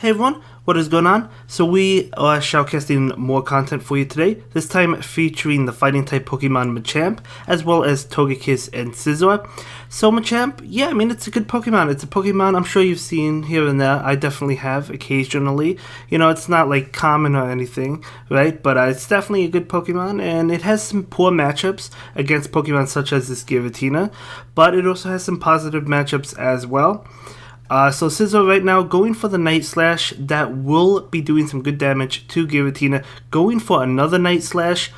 Hey everyone, what is going on? So we are shoutcasting more content for you today, this time featuring the fighting type Pokemon Machamp, as well as Togekiss and Scizor. So Machamp, yeah, I mean it's a good Pokemon. It's a Pokemon I'm sure you've seen here and there. I definitely have occasionally. You know, it's not like common or anything, right? But it's definitely a good Pokemon, and it has some poor matchups against Pokemon such as this Giratina, but it also has some positive matchups as well. So Scizor right now going for the Night Slash. That will be doing some good damage to Giratina. Going for another Night Slash.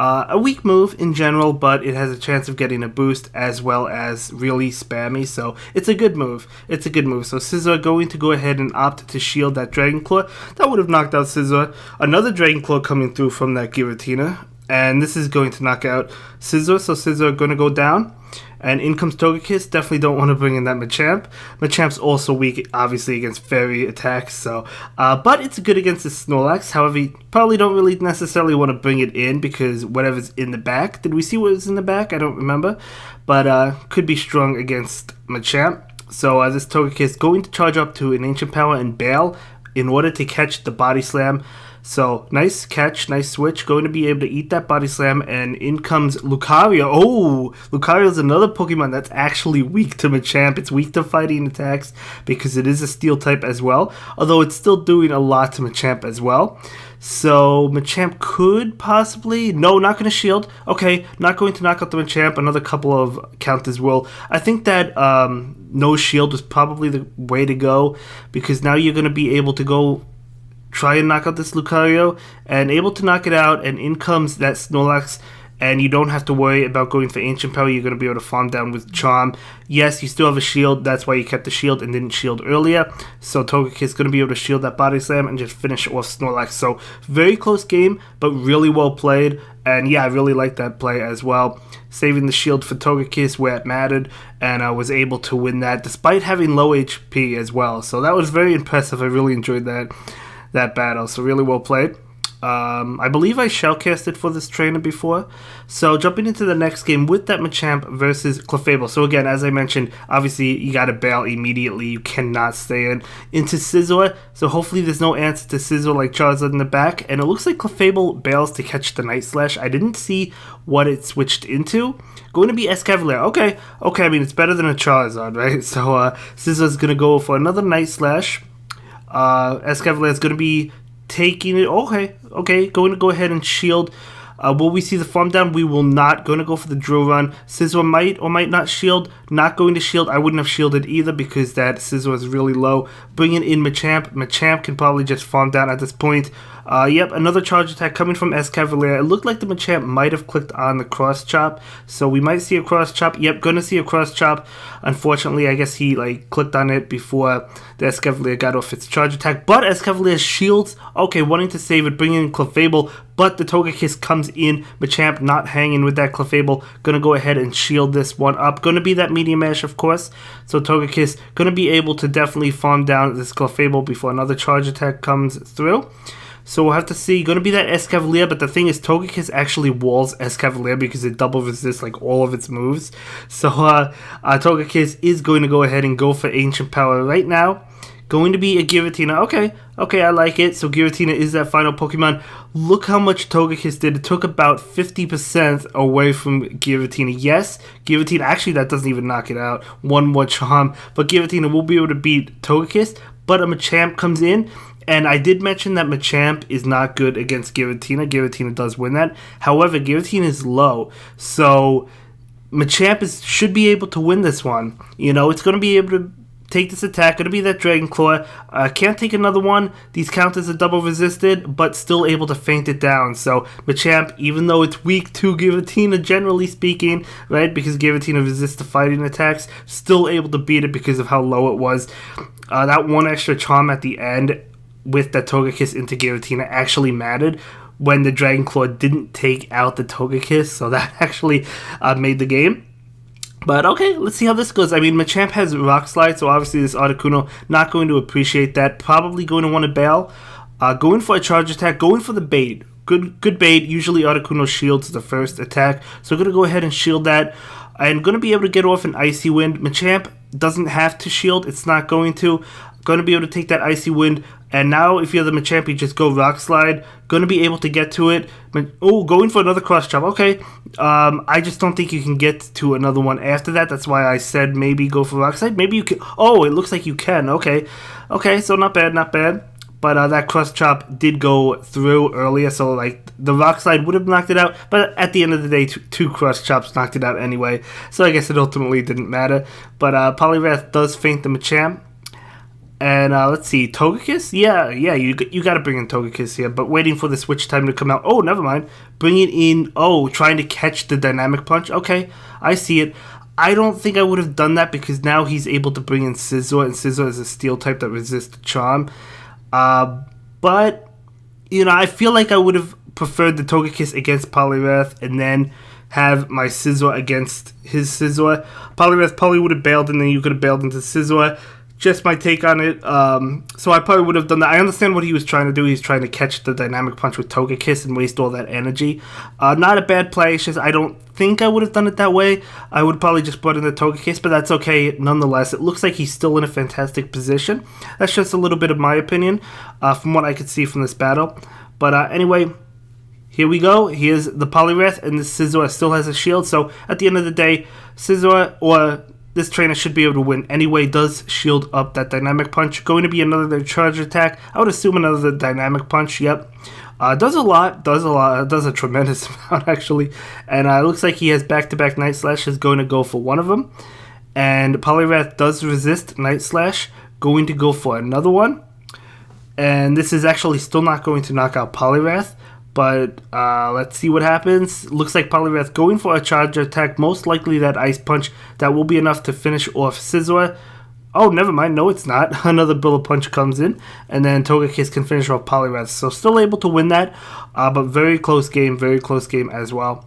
A weak move in general, but it has a chance of getting a boost as well as really spammy. So it's a good move. It's a good move. So Scizor going to go ahead and opt to shield that Dragon Claw. That would have knocked out Scizor. Another Dragon Claw coming through from that Giratina. And this is going to knock out Scizor. So Scizor going to go down. And in comes Togekiss. Definitely don't want to bring in that Machamp. Machamp's also weak, obviously, against fairy attacks. So, but it's good against the Snorlax. However, you probably don't really necessarily want to bring it in because whatever's in the back. Did we see what was in the back? I don't remember. But could be strong against Machamp. So this Togekiss going to charge up to an Ancient Power and Bail in order to catch the Body Slam. So, nice catch, nice switch. Going to be able to eat that Body Slam, and in comes Lucario. Oh, Lucario's another Pokemon that's actually weak to Machamp. It's weak to fighting attacks because it is a Steel type as well, although it's still doing a lot to Machamp as well. So, Machamp could possibly... No, not going to shield. Okay, not going to knock out the Machamp. Another couple of counters will. I think that no shield was probably the way to go because now you're going to be able to go... try and knock out this Lucario, and able to knock it out, and in comes that Snorlax, and you don't have to worry about going for Ancient Power. You're going to be able to farm down with Charm. Yes, you still have a shield, that's why you kept the shield and didn't shield earlier, so Togekiss is going to be able to shield that Body Slam and just finish off Snorlax. So, very close game, but really well played, and yeah, I really like that play as well. Saving the shield for Togekiss where it mattered, and I was able to win that, despite having low HP as well, so that was very impressive. I really enjoyed that battle, so really well played. I believe I shoutcasted for this trainer before. So jumping into the next game with that Machamp versus Clefable. So again, as I mentioned, obviously you gotta bail immediately. You cannot stay into Scizor. So hopefully there's no answer to Scizor like Charizard in the back. And it looks like Clefable bails to catch the Night Slash. I didn't see what it switched into. Going to be Escavalier. Okay, I mean it's better than a Charizard, right? So Scizor's gonna go for another Night Slash. Escavalier is going to be taking it. Okay, going to go ahead and shield. Will we see the farm down? We will not. Going to go for the drill run. Scizor might or might not shield. Not going to shield. I wouldn't have shielded either because that Scizor is really low. Bringing in Machamp. Machamp can probably just farm down at this point. Yep, another charge attack coming from Escavalier. It looked like the Machamp might have clicked on the cross chop, so we might see a cross chop. Yep, gonna see a cross chop. Unfortunately, I guess he clicked on it before the Escavalier got off its charge attack. But Escavalier shields. Okay, wanting to save it, bringing in Clefable, but the Togekiss comes in. Machamp not hanging with that Clefable. Gonna go ahead and shield this one up. Gonna be that Medium Mash, of course. So Togekiss gonna be able to definitely farm down this Clefable before another charge attack comes through. So we'll have to see. Going to be that Escavalier, but the thing is Togekiss actually walls Escavalier because it double resists all of its moves. So Togekiss is going to go ahead and go for Ancient Power right now. Going to be a Giratina. Okay, I like it. So Giratina is that final Pokemon. Look how much Togekiss did. It took about 50% away from Giratina. Yes, Giratina, actually that doesn't even knock it out. One more Charm, but Giratina will be able to beat Togekiss, but a Machamp comes in. And I did mention that Machamp is not good against Giratina. Giratina does win that. However, Giratina is low. So Machamp should be able to win this one. You know, it's going to be able to take this attack. Going to be that Dragon Claw. Can't take another one. These counters are double resisted, but still able to feint it down. So Machamp, even though it's weak to Giratina, generally speaking, right, because Giratina resists the fighting attacks, still able to beat it because of how low it was. That one extra Charm at the end with the Togekiss into Giratina actually mattered when the Dragon Claw didn't take out the Togekiss, so that actually made the game. But okay, let's see how this goes. I mean, Machamp has Rock Slide, so obviously this Articuno not going to appreciate that. Probably going to want to bail. Going for a charge attack, going for the bait. Good bait. Usually Articuno shields the first attack, so I'm going to go ahead and shield that. I'm going to be able to get off an Icy Wind. Machamp doesn't have to shield. It's not going to. Going to be able to take that Icy Wind. And now, if you're the Machamp, you just go Rock Slide. Going to be able to get to it. Oh, going for another Cross Chop. Okay. I just don't think you can get to another one after that. That's why I said maybe go for Rock Slide. Maybe you can. Oh, it looks like you can. Okay. Okay, so not bad, not bad. But that Cross Chop did go through earlier, so like the Rock Slide would have knocked it out. But at the end of the day, two Cross Chops knocked it out anyway. So I guess it ultimately didn't matter. But Poliwrath does feint the Machamp. And let's see, Togekiss? Yeah, you got to bring in Togekiss here, but waiting for the switch time to come out. Oh, never mind. Bring it in. Oh, trying to catch the Dynamic Punch. Okay, I see it. I don't think I would have done that because now he's able to bring in Scizor, and Scizor is a Steel type that resists Charm. But, you know, I feel like I would have preferred the Togekiss against Poliwrath and then have my Scizor against his Scizor. Poliwrath probably would have bailed, and then you could have bailed into Scizor. Just my take on it. So I probably would have done that. I understand what he was trying to do. He's trying to catch the Dynamic Punch with Togekiss and waste all that energy. Not a bad play. It's just I don't think I would have done it that way. I would probably just brought in the Togekiss, but that's okay nonetheless. It looks like he's still in a fantastic position. That's just a little bit of my opinion from what I could see from this battle. But anyway, here we go. Here's the Poliwrath, and this Scizor still has a shield. So at the end of the day, Scizor or this trainer should be able to win anyway. Does shield up that Dynamic Punch. Going to be another charge attack. I would assume another Dynamic Punch. Yep. Does a lot. Does a tremendous amount, actually. And it looks like he has back-to-back Night Slash. Is going to go for one of them. And Poliwrath does resist Night Slash. Going to go for another one. And this is actually still not going to knock out Poliwrath. But let's see what happens. Looks like Poliwrath going for a charge attack. Most likely that Ice Punch. That will be enough to finish off Scizor. Oh, never mind. No, it's not. Another Bullet Punch comes in. And then Togekiss can finish off Poliwrath. So still able to win that. But very close game. Very close game as well.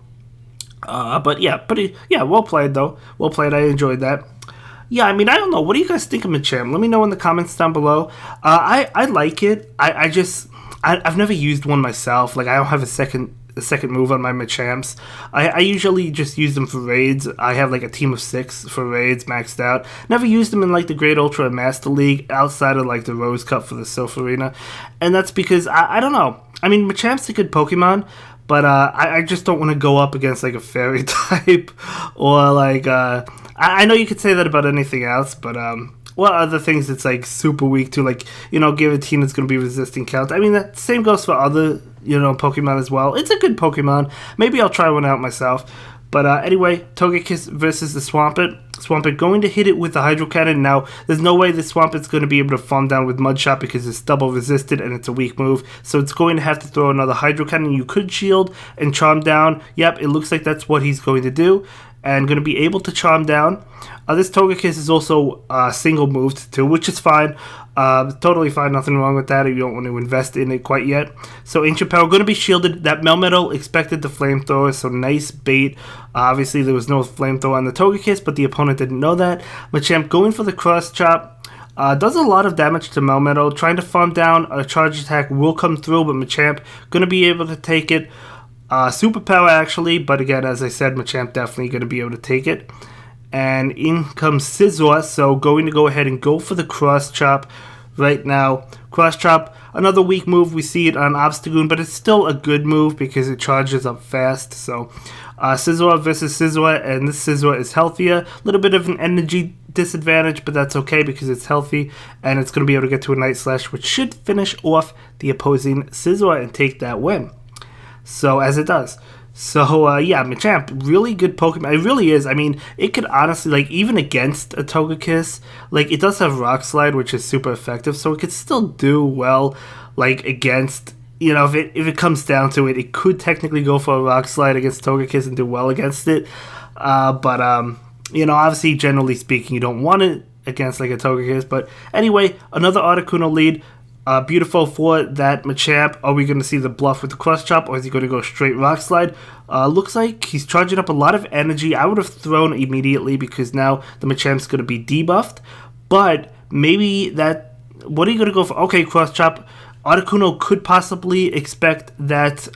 But yeah, well played though. Well played. I enjoyed that. Yeah, I mean, I don't know. What do you guys think of Machamp? Let me know in the comments down below. I like it. I've never used one myself. Like, I don't have a second move on my Machamps. I usually just use them for raids. I have like a team of 6 for raids maxed out. Never used them in like the Great Ultra and Master League outside of like the Rose Cup for the Sylph Arena. And that's because, I don't know. I mean, Machamp's a good Pokemon, but I just don't want to go up against like a Fairy type or like, I know you could say that about anything else, but what other things it's like super weak to, like, you know, Giratina's going to be resisting Count. I mean, the same goes for other, you know, Pokemon as well. It's a good Pokemon. Maybe I'll try one out myself. But anyway, Togekiss versus the Swampert. Swampert going to hit it with the Hydro Cannon. Now, there's no way the Swampert's going to be able to farm down with Mud Shot because it's double resisted and it's a weak move. So it's going to have to throw another Hydro Cannon. You could shield and charm down. Yep, it looks like that's what he's going to do. And going to be able to charm down. This Togekiss is also single moved too, which is fine. Totally fine, nothing wrong with that if you don't want to invest in it quite yet. So Ancient Power going to be shielded. That Melmetal expected the Flamethrower, so nice bait. Obviously there was no Flamethrower on the Togekiss, but the opponent didn't know that. Machamp going for the Cross Chop. Does a lot of damage to Melmetal. Trying to farm down, a charge attack will come through, but Machamp going to be able to take it. Superpower actually, but again, as I said, Machamp definitely going to be able to take it. And in comes Scizor, so going to go ahead and go for the Cross Chop right now. Cross Chop, another weak move. We see it on Obstagoon, but it's still a good move because it charges up fast. So Scizor versus Scizor, and this Scizor is healthier. A little bit of an energy disadvantage, but that's okay because it's healthy, and it's going to be able to get to a Night Slash, which should finish off the opposing Scizor and take that win. So, as it does. So, yeah, Machamp, really good Pokemon. It really is. I mean, it could honestly, like, even against a Togekiss, like, it does have Rock Slide, which is super effective, so it could still do well, like, against, you know, if it comes down to it, it could technically go for a Rock Slide against Togekiss and do well against it. But, you know, obviously, generally speaking, you don't want it against, like, a Togekiss. But, anyway, another Articuno lead. Beautiful for that Machamp. Are we going to see the bluff with the Cross Chop, or is he going to go straight Rock Slide? Looks like he's charging up a lot of energy. I would have thrown immediately because now the Machamp's going to be debuffed. But maybe that... What are you going to go for? Okay, Cross Chop. Articuno could possibly expect that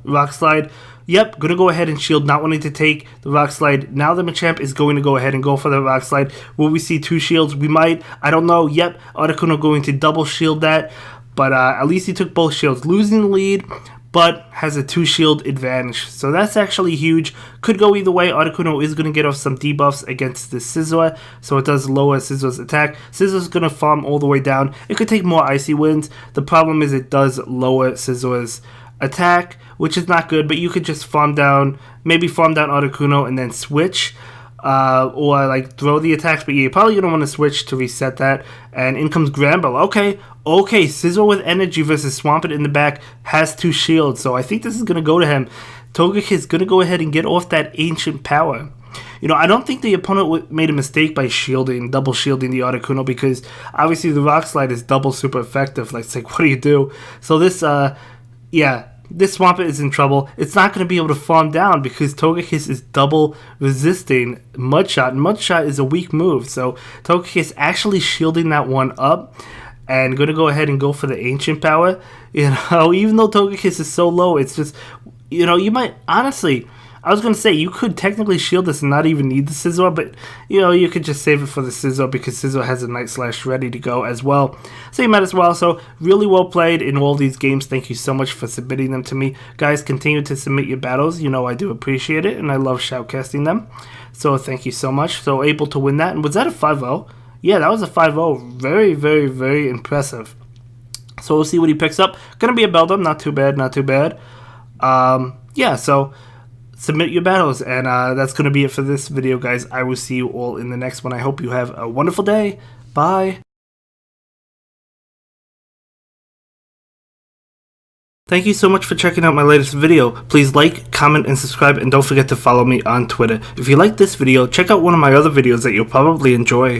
Rock Slide. Yep, going to go ahead and shield, not wanting to take the Rock Slide. Now the Machamp is going to go ahead and go for the Rock Slide. Will we see 2 shields? We might. I don't know. Yep, Articuno going to double shield that. But at least he took both shields, losing the lead, but has a 2-shield advantage. So that's actually huge. Could go either way. Articuno is going to get off some debuffs against the Scizor, so it does lower Scizor's attack. Scizor's going to farm all the way down. It could take more Icy Winds. The problem is it does lower Scizor's attack, which is not good, but you could just farm down, maybe farm down Articuno and then switch. Or like throw the attacks, but you're probably going to want to switch to reset that. And in comes Granbull. Okay, Scizor with energy versus Swampert in the back has 2 shields, so I think this is going to go to him. Togekiss is going to go ahead and get off that ancient power. You know, I don't think the opponent made a mistake by double shielding the Articuno, because obviously the Rock Slide is double super effective. Like, it's like, what do you do? So this, this Swampert is in trouble. It's not going to be able to farm down because Togekiss is double resisting Mudshot. And Mudshot is a weak move. So Togekiss actually shielding that one up and going to go ahead and go for the Ancient Power. You know, even though Togekiss is so low, it's just, you know, you might, honestly, I was going to say, you could technically shield this and not even need the Scizor, but, you know, you could just save it for the Scizor because Scizor has a Night Slash ready to go as well. So you might as well. So really well played in all these games. Thank you so much for submitting them to me. Guys, continue to submit your battles. You know I do appreciate it, and I love shoutcasting them. So thank you so much. So able to win that. And was that a 5-0? Yeah, that was a 5-0. Very, very, very impressive. So we'll see what he picks up. Going to be a Beldum. Not too bad, not too bad. Yeah, so submit your battles, and that's going to be it for this video, guys. I will see you all in the next one. I hope you have a wonderful day. Bye. Thank you so much for checking out my latest video. Please like, comment, and subscribe, and don't forget to follow me on Twitter. If you like this video, check out one of my other videos that you'll probably enjoy.